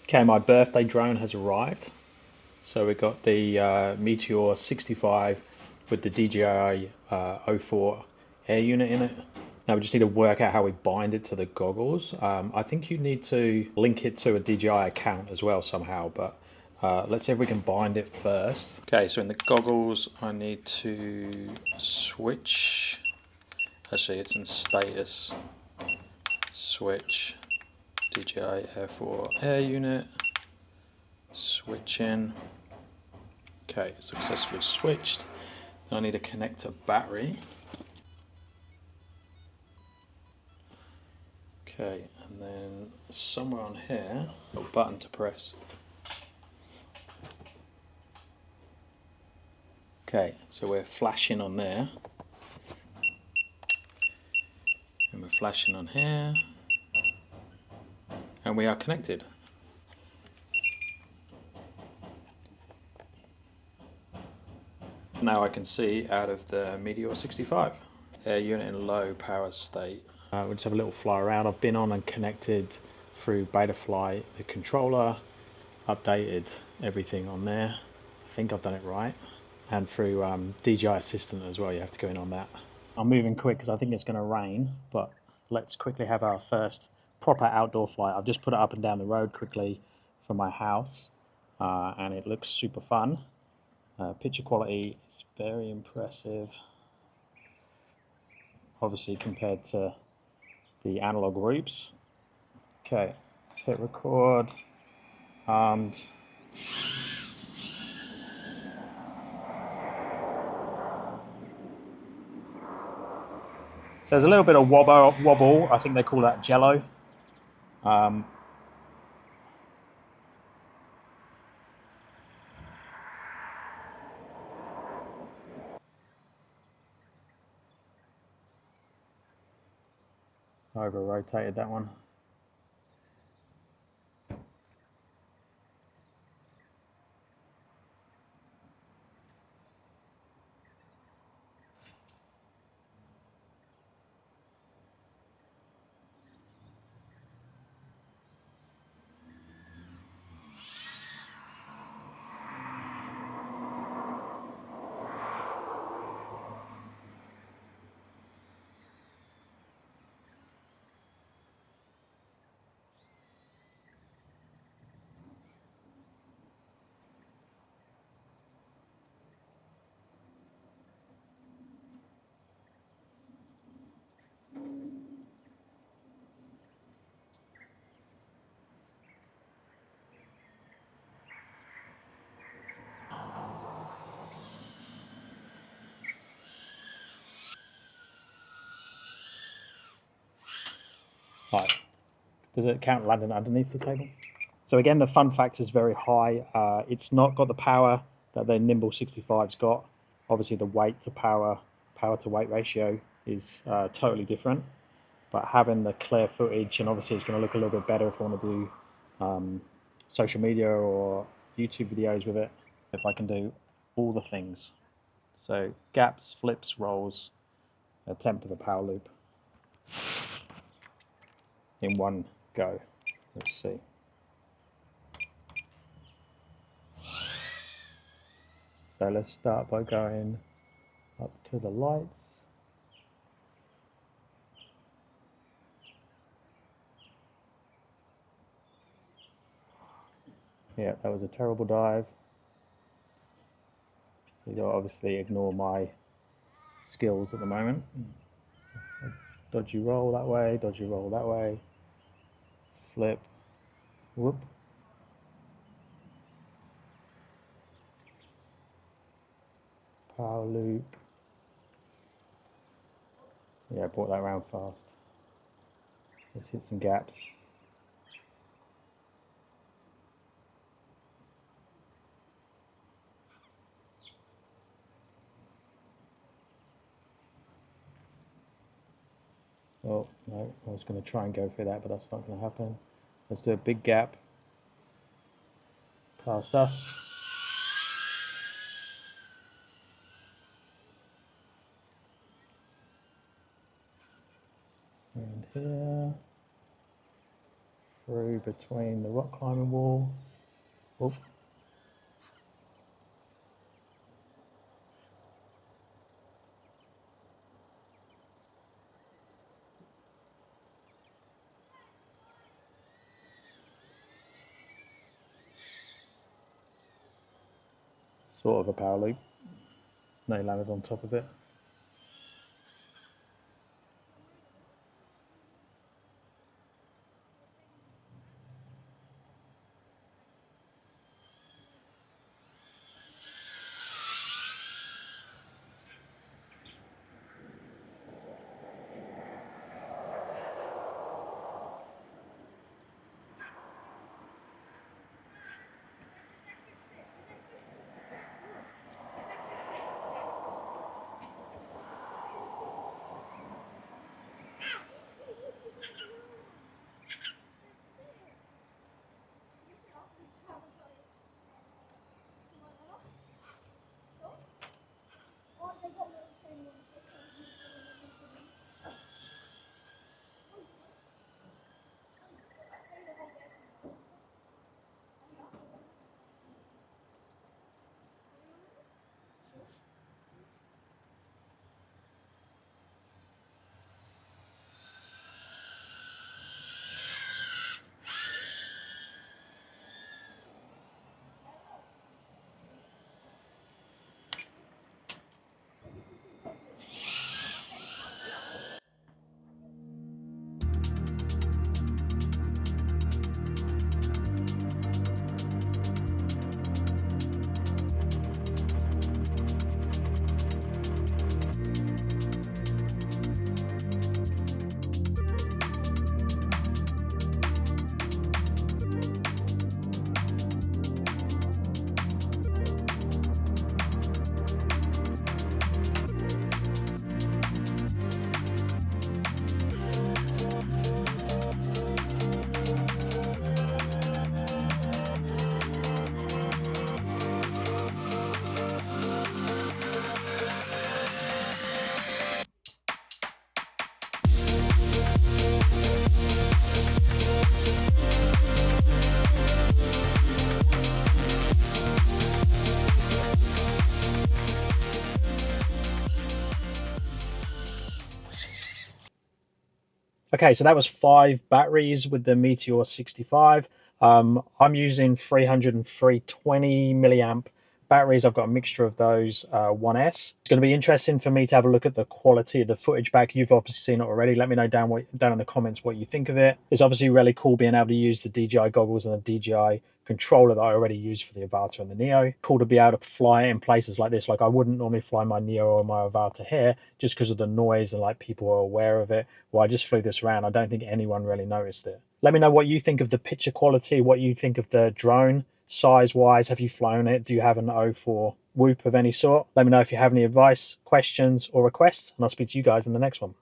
Okay, my birthday drone has arrived. So we got the Meteor 65 with the DJI 04 air unit in it. Now we just need to work out how we bind it to the goggles. I think you need to link it to a DJI account as well somehow, but let's see if we can bind it first. Okay, so in the goggles I need to switch. Actually, it's in status. Switch DJI Air 4 air unit. Switch in. Okay, successfully switched. Then I need to connect a battery. Okay, and then somewhere on here, a button to press. Okay, so we're flashing on there. And we're flashing on here. And we are connected. Now I can see out of the Meteor 65. Air unit in low power state. We'll just have a little fly around. I've been on and connected through Betaflight the controller, updated everything on there. I think I've done it right. And through DJI Assistant as well, you have to go in on that. I'm moving quick because I think it's going to rain, but let's quickly have our first proper outdoor flight. I've just put it up and down the road quickly from my house, and it looks super fun. Picture quality is very impressive, obviously compared to the analog groups. Okay, let's hit record, and so there's a little bit of wobble. I think they call that jello. Over rotated that one. Right. Does it count landing underneath the table? So again, the fun factor is very high. It's not got the power that the Nimble 65's got. Obviously, the weight to power to weight ratio is totally different. But having the clear footage, and obviously it's going to look a little bit better if I want to do social media or YouTube videos with it. If I can do all the things. So gaps, flips, rolls, attempt of a power loop in one go. Let's see. So let's start by going up to the lights. Yeah, that was a terrible dive. So you'll obviously ignore my skills at the moment. Dodgy roll that way, dodgy roll that way. Flip, whoop. Power loop. Yeah, I brought that around fast. Let's hit some gaps. Oh, no, I was going to try and go for that, but that's not going to happen. Let's do a big gap past us. And here. through between the rock climbing wall. Oh. Sort of a power loop. No landed on top of it. Okay, so that was 5 batteries with the Meteor 65. I'm using 300 and 320 milliamp batteries. I've got a mixture of those 1S. It's going to be interesting for me to have a look at the quality of the footage back. You've obviously seen it already. Let me know down in the comments what you think of it. It's obviously really cool being able to use the DJI goggles and the DJI controller that I already use for the Avata and the Neo. Cool to be able to fly in places like this. Like I wouldn't normally fly my Neo or my Avata here just because of the noise and like people are aware of it. Well, I just flew this around. I don't think anyone really noticed it. Let me know what you think of the picture quality, what you think of the drone size wise. Have you flown it? Do you have an O4 Whoop of any sort? Let me know if you have any advice, questions, or requests, and I'll speak to you guys in the next one.